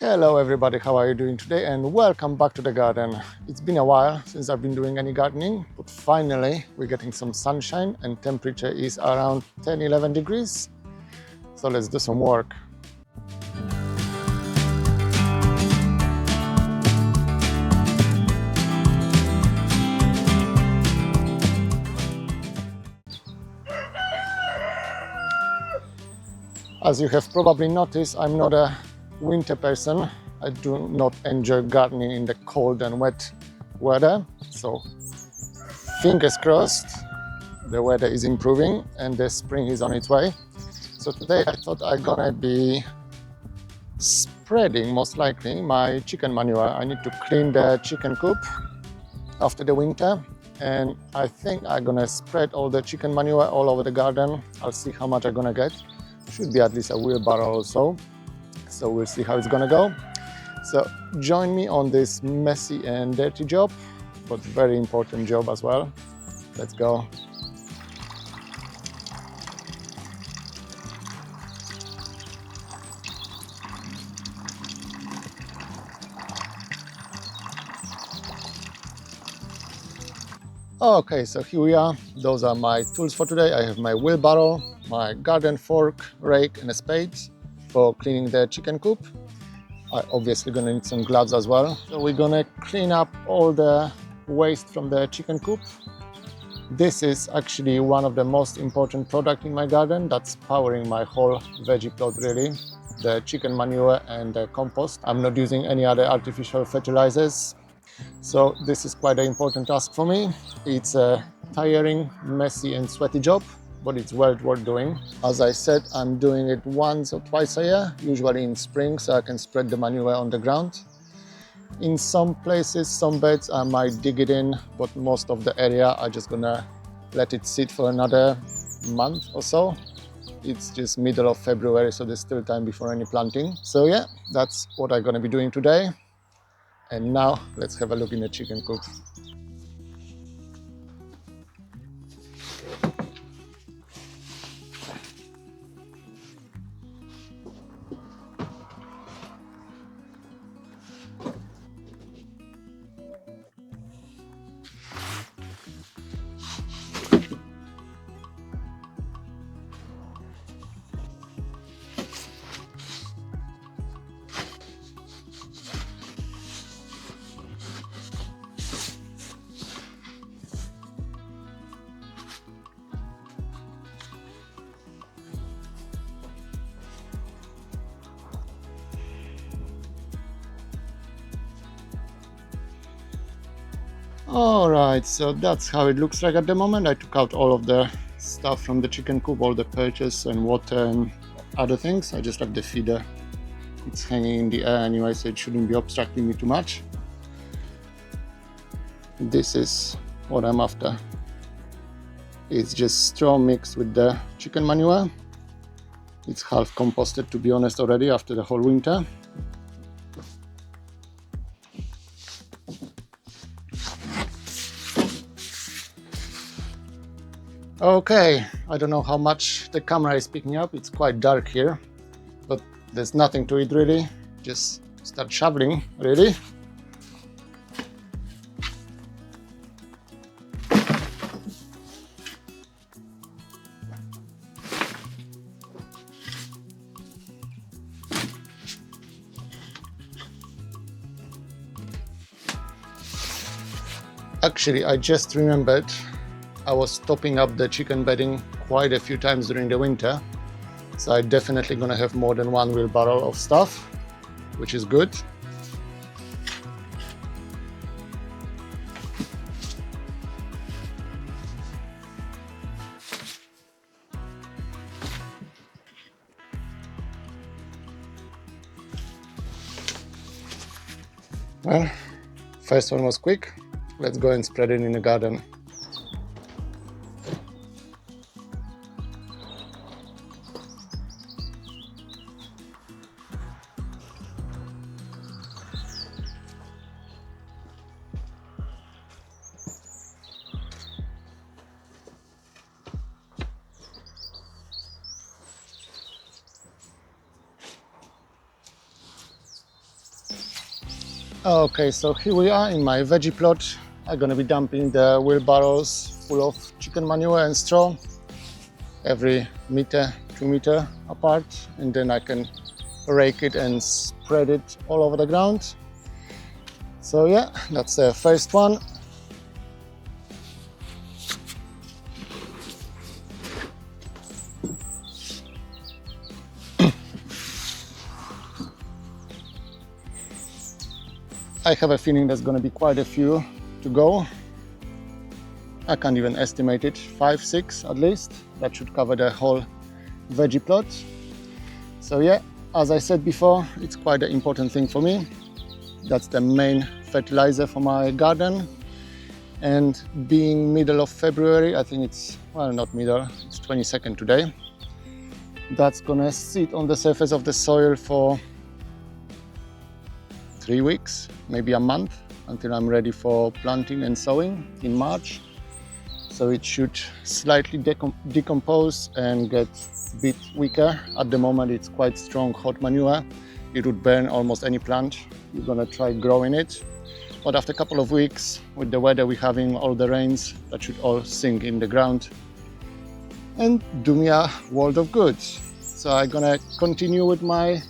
Hello everybody, how are you doing today? And welcome back to the garden. It's been a while since I've been doing any gardening, but finally we're getting some sunshine and temperature is around 10-11 degrees. So let's do some work. As you have probably noticed, I'm not a winter person. I do not enjoy gardening in the cold and wet weather. So fingers crossed, the weather is improving and the spring is on its way. So today I thought I'm gonna be spreading most likely my chicken manure. I need to clean the chicken coop after the winter, and I think I'm gonna spread all the chicken manure all over the garden. I'll see how much I'm gonna get. Should be at least a wheelbarrow or so. So we'll see how it's gonna go. So join me on this messy and dirty job, but very important job as well. Let's go. Okay, so here we are. Those are my tools for today. I have my wheelbarrow, my garden fork, rake and a spade for cleaning the chicken coop. I'm obviously gonna need some gloves as well. So we're gonna clean up all the waste from the chicken coop. This is actually one of the most important products in my garden that's powering my whole veggie plot really. The chicken manure and the compost. I'm not using any other artificial fertilizers. So this is quite an important task for me. It's a tiring, messy and sweaty job, but it's well worth doing. As I said, I'm doing it once or twice a year, usually in spring, so I can spread the manure on the ground. In some places, some beds, I might dig it in, but most of the area, I'm just gonna let it sit for another month or so. It's just middle of February, so there's still time before any planting. So yeah, that's what I'm gonna be doing today. And now let's have a look in the chicken coop. Alright, so that's how it looks like at the moment. I took out all of the stuff from the chicken coop, all the perches and water and other things. I just left the feeder. It's hanging in the air anyway, so it shouldn't be obstructing me too much. This is what I'm after. It's just straw mixed with the chicken manure. It's half composted, to be honest, already after the whole winter. Okay, I don't know how much the camera is picking up. It's quite dark here, but there's nothing to it really. Just start shoveling, really. Actually, I just remembered I was topping up the chicken bedding quite a few times during the winter. So I'm definitely gonna have more than one wheelbarrow of stuff, which is good. Well, first one was quick. Let's go and spread it in the garden. Okay, so here we are in my veggie plot. I'm gonna be dumping the wheelbarrows full of chicken manure and straw every meter, 2 meter apart, and then I can rake it and spread it all over the ground. So yeah, that's the first one. I have a feeling there's going to be quite a few to go. I can't even estimate it, 5, 6 at least. That should cover the whole veggie plot. So yeah, as I said before, it's quite an important thing for me. That's the main fertilizer for my garden. And being middle of February, I think it's, well, not middle, it's 22nd today. That's gonna sit on the surface of the soil for 3 weeks, maybe a month, until I'm ready for planting and sowing in March. So it should slightly decompose and get a bit weaker. At the moment it's quite strong hot manure. It would burn almost any plant. You're gonna try growing it. But after a couple of weeks, with the weather we're having, all the rains, that should all sink in the ground and do me a world of good. So I'm gonna continue with my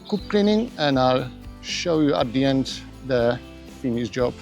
coop cleaning and I'll show you at the end the finished job.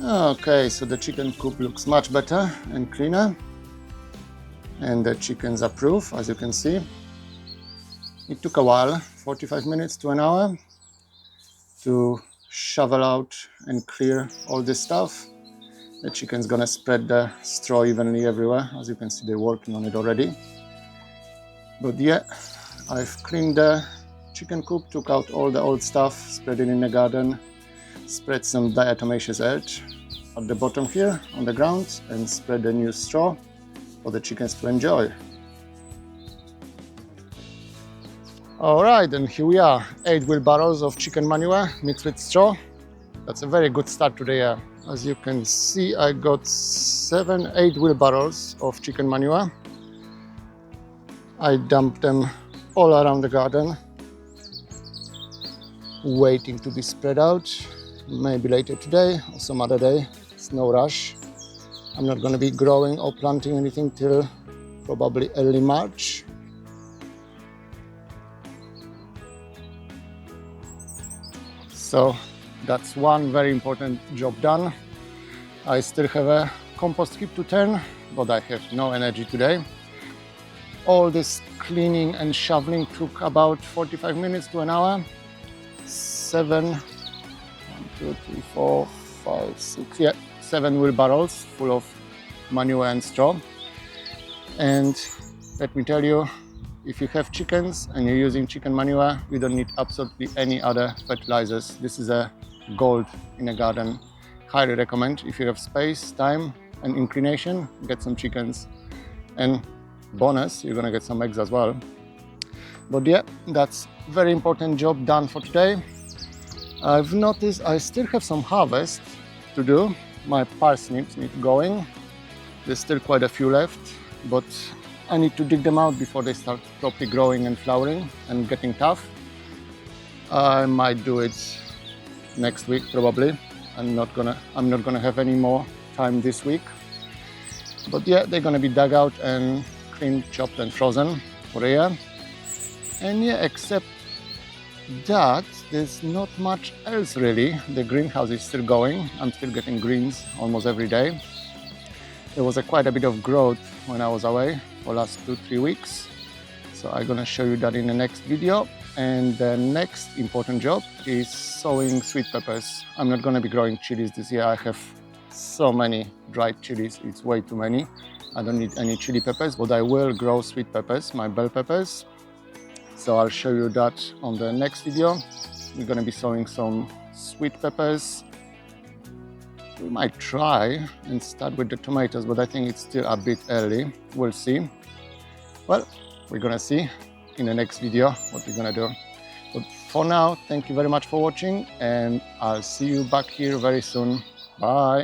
Okay, so the chicken coop looks much better and cleaner, and the chickens approve, as you can see. It took a while, 45 minutes to an hour, to shovel out and clear all this stuff. The chicken's gonna spread the straw evenly everywhere. As you can see, they're working on it already. But yeah, I've cleaned the chicken coop, took out all the old stuff, spread it in the garden, spread some diatomaceous earth at the bottom here on the ground, and spread the new straw for the chickens to enjoy. All right, and here we are, 8 wheelbarrows of chicken manure mixed with straw. That's a very good start to the year. As you can see, I got 7, 8 wheelbarrows of chicken manure. I dumped them all around the garden, waiting to be spread out. Maybe later today or some other day. It's no rush. I'm not going to be growing or planting anything till probably early March. So that's one very important job done. I still have a compost heap to turn, but I have no energy today. All this cleaning and shoveling took about 45 minutes to an hour. 7 wheelbarrows full of manure and straw. And let me tell you, if you have chickens and you're using chicken manure, you don't need absolutely any other fertilizers. This is a gold in a garden. Highly recommend. If you have space, time and inclination, get some chickens. And bonus, you're gonna get some eggs as well. But yeah, that's very important job done for today. I've noticed I still have some harvest to do. My parsnips need going. There's still quite a few left, but I need to dig them out before they start properly growing and flowering and getting tough. I might do it next week probably. I'm not gonna have any more time this week. But yeah, they're gonna be dug out and cleaned, chopped and frozen for a year. And yeah, except that, there's not much else really. The greenhouse is still going. I'm still getting greens almost every day. There was quite a bit of growth when I was away for the last 2-3 weeks. So I'm gonna show you that in the next video. And the next important job is sowing sweet peppers. I'm not gonna be growing chilies this year. I have so many dried chilies, it's way too many. I don't need any chili peppers, but I will grow sweet peppers, my bell peppers. So I'll show you that on the next video. We're gonna be sowing some sweet peppers. We might try and start with the tomatoes, but I think it's still a bit early. We'll see. Well, we're gonna see in the next video what we're gonna do. But for now, thank you very much for watching, and I'll see you back here very soon. Bye.